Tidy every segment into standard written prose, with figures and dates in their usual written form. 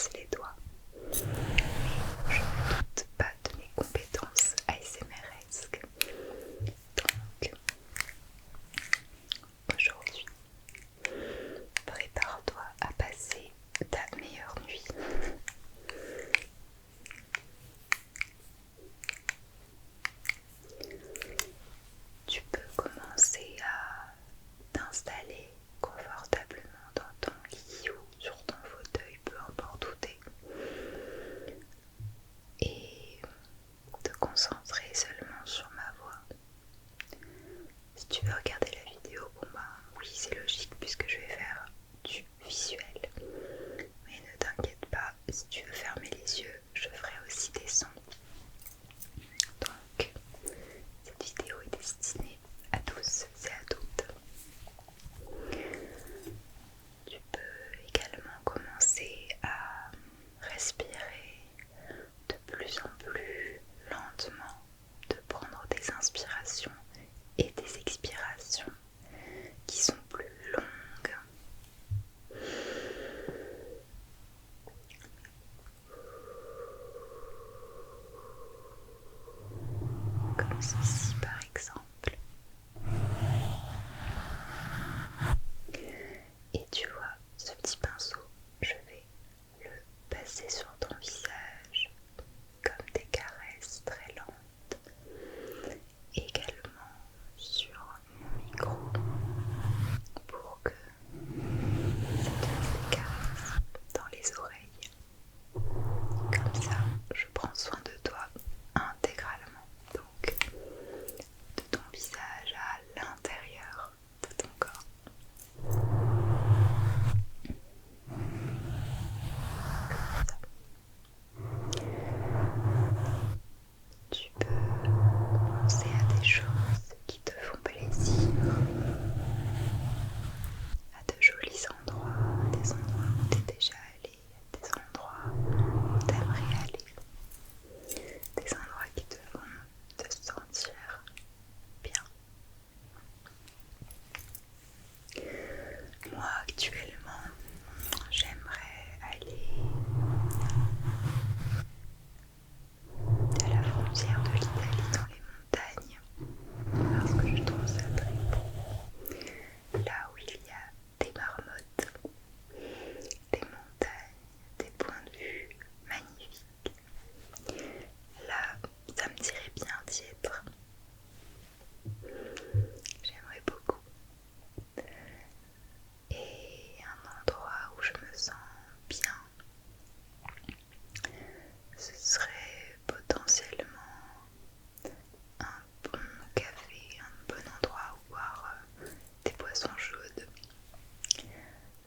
croise les doigts. Je ne doute pas de mes compétences ASMResques. Donc, aujourd'hui, prépare-toi à passer ta meilleure nuit. Tu peux commencer à t'installer confortablement dans ton lit ou sur ton fauteuil, peu importe où t'es, et te concentrer seulement sur ma voix. Si tu veux regarder la vidéo, bon bah oui, c'est logique puisque je vais faire du visuel. Mais ne t'inquiète pas, si tu veux fermer les yeux, je ferai aussi des sons. Donc, cette vidéo est destinée à tous et à toutes. Tu peux également commencer à respirer de plus en plus lentement, de prendre des inspirations et des expirations qui sont plus longues. Comme ceci par exemple. Et tu vois, ce petit pinceau, je vais le passer sur ton visage comme des caresses très lentes. Également sur mon micro pour que ça te fasse des caresses dans les oreilles. Comme ça, je prends soin de toi intégralement. Donc, de ton visage à l'intérieur de ton corps. Comme ça. Tu peux penser à des choses qui te font plaisir, à de jolis endroits, des endroits où tu es déjà allé, des endroits où tu aimerais aller, des endroits qui te font te sentir bien. Moi actuellement, j'aimerais aller à la frontière de l'Italie dans les montagnes parce que je trouve ça très beau. Là où il y a des marmottes, des montagnes, des points de vue magnifiques. Là, ça me dirait bien d'y être. J'aimerais beaucoup. Et un endroit où je me sens bien, ce serait potentiellement un bon café, un bon endroit où boire des boissons chaudes,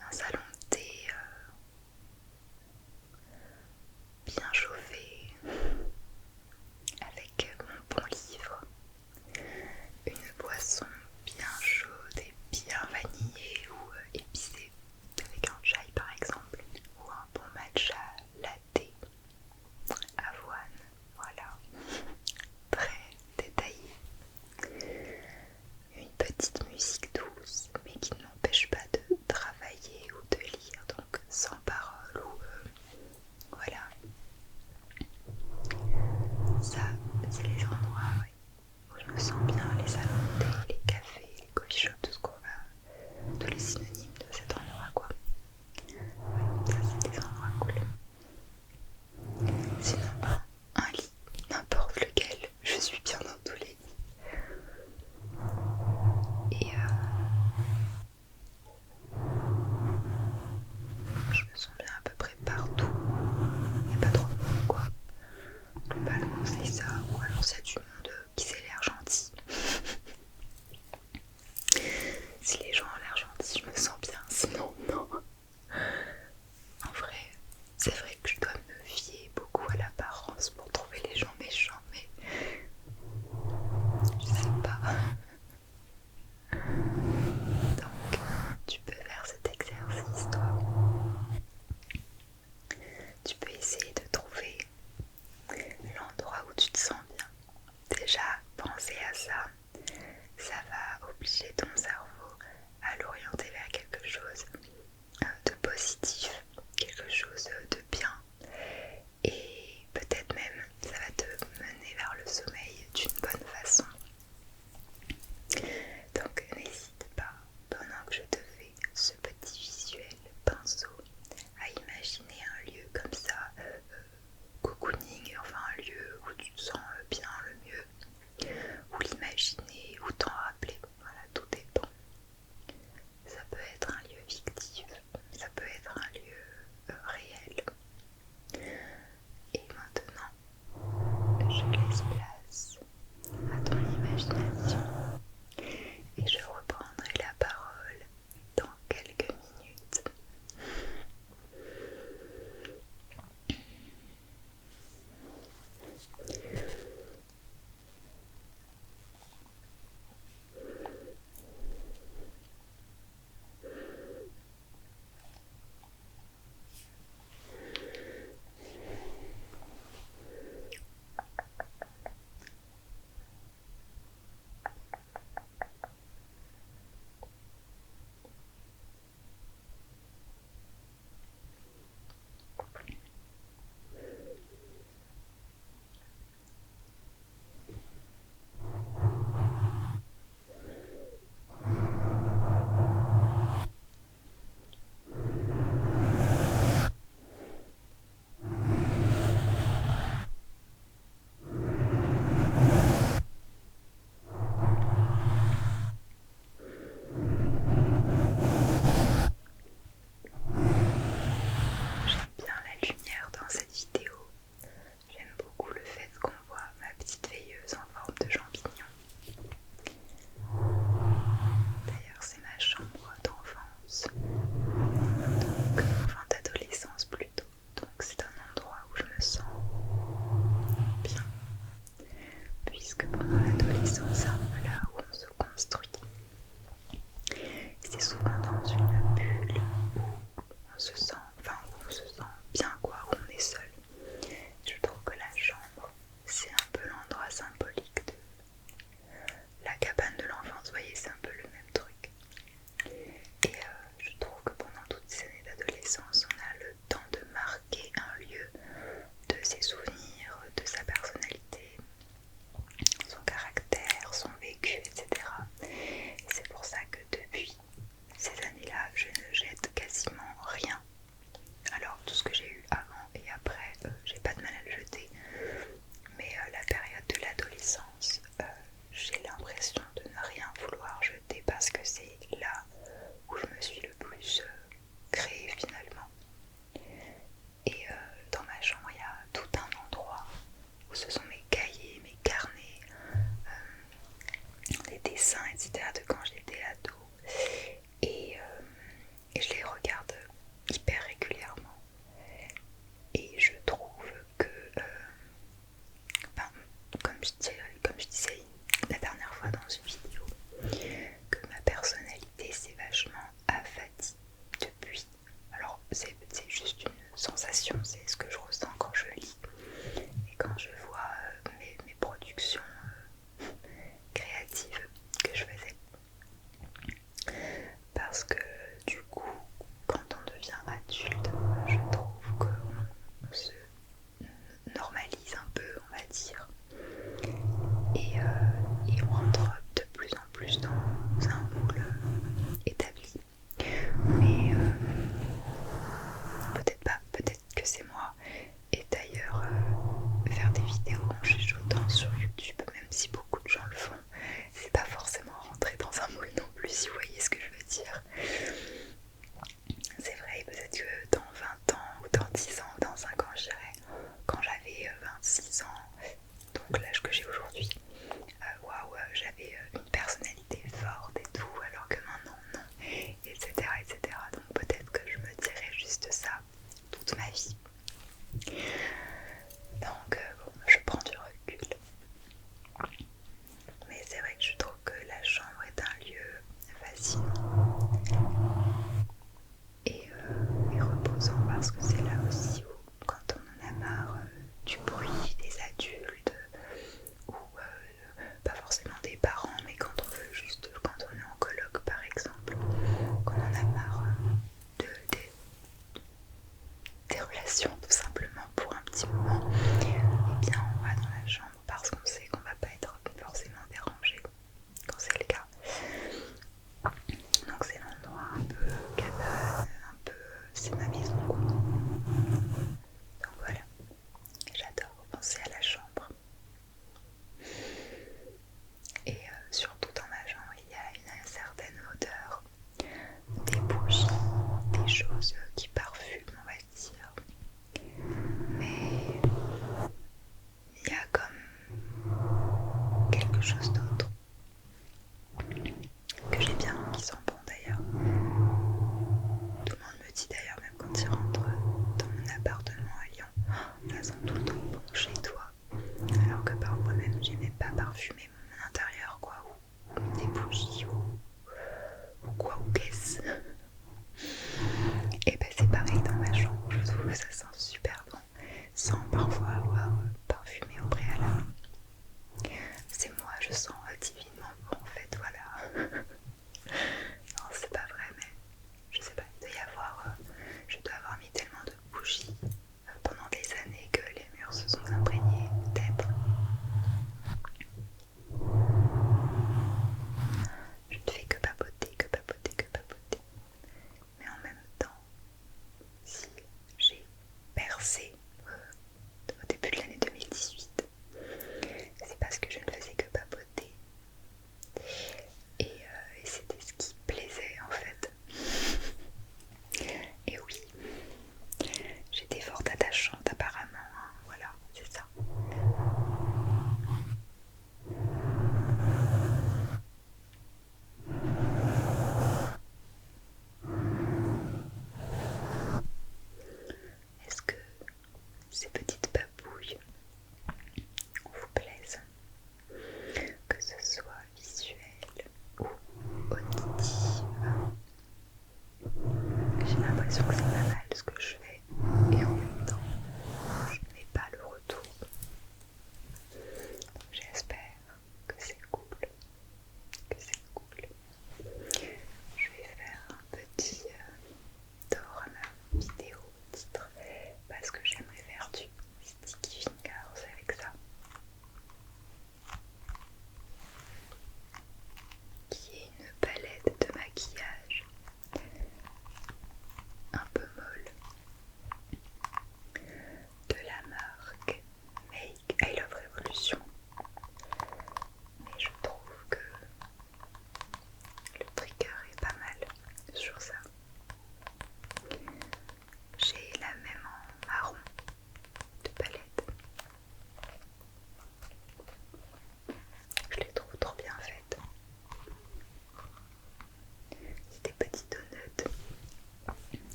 un salon de thé bien chauffé, avec mon bon livre, une boisson bien chaude et bien vanillée ou épicée, avec un chai par exemple, ou un bon matcha latte, avoine, voilà, très détaillé. Une petite musique douce, mais qui ne m'empêche pas de travailler ou de lire, donc sans parole ou voilà. Ça, c'est les endroits où je me sens bien, les salons de thé, les cafés, les coffee shops, tout ce qu'on va, tous les synonymes de cet endroit quoi. Ouais, ça c'est des endroits cool. Sinon, un lit, n'importe lequel, je suis bien dans tous les lits. Et je me sens bien à peu près partout. Il n'y a pas trop de monde quoi. Globalement c'est ça, ou alors c'est du monde qui s'est l'air gentil. Si les gens ont l'air gentils, je me sens bien, sinon non. En vrai, c'est vrai que je dois me fier beaucoup à l'apparence pour trouver les gens méchants, mais je sais pas. Donc, tu peux faire cet exercice, toi. Tu peux essayer de trouver l'endroit où tu te sens bien. Déjà, penser à ça, ça va obliger ton cerveau à l'orienter vers quelque chose de positif, quelque chose de bien 10 ans, dans 5 ans je dirais, quand j'avais 26 ans, donc l'âge que j'ai aujourd'hui, waouh, j'avais une personnalité forte et tout, alors que maintenant non, etc. etc. Donc peut-être que je me dirais juste ça toute ma vie. Donc bon, je prends du recul. Mais c'est vrai que je trouve que la chambre est un lieu fascinant et reposant, parce que c'est là aussi où, quand on en a marre du bruit des adultes ou pas forcément des parents, mais quand on veut juste, quand on est en coloc par exemple, qu'on en a marre des relations tout simplement pour un petit moment, et bien on va dans la chambre parce qu'on sait qu'on va pas être forcément dérangé quand c'est le cas. Donc c'est l'endroit un peu cabane, un peu c'est ma maison quoi. Donc voilà, j'adore repenser à la chambre. Et surtout dans ma chambre il y a une certaine odeur, des bougies, des choses qui parfument on va dire. Mais il y a comme quelque chose d'autre que j'ai bien, qui sent bon d'ailleurs. Tout le monde me dit d'ailleurs, même quand ils rentrent dans mon appartement à Lyon, ça sent tout le temps bon chez toi. Alors que parfois même j'aimais pas parfumer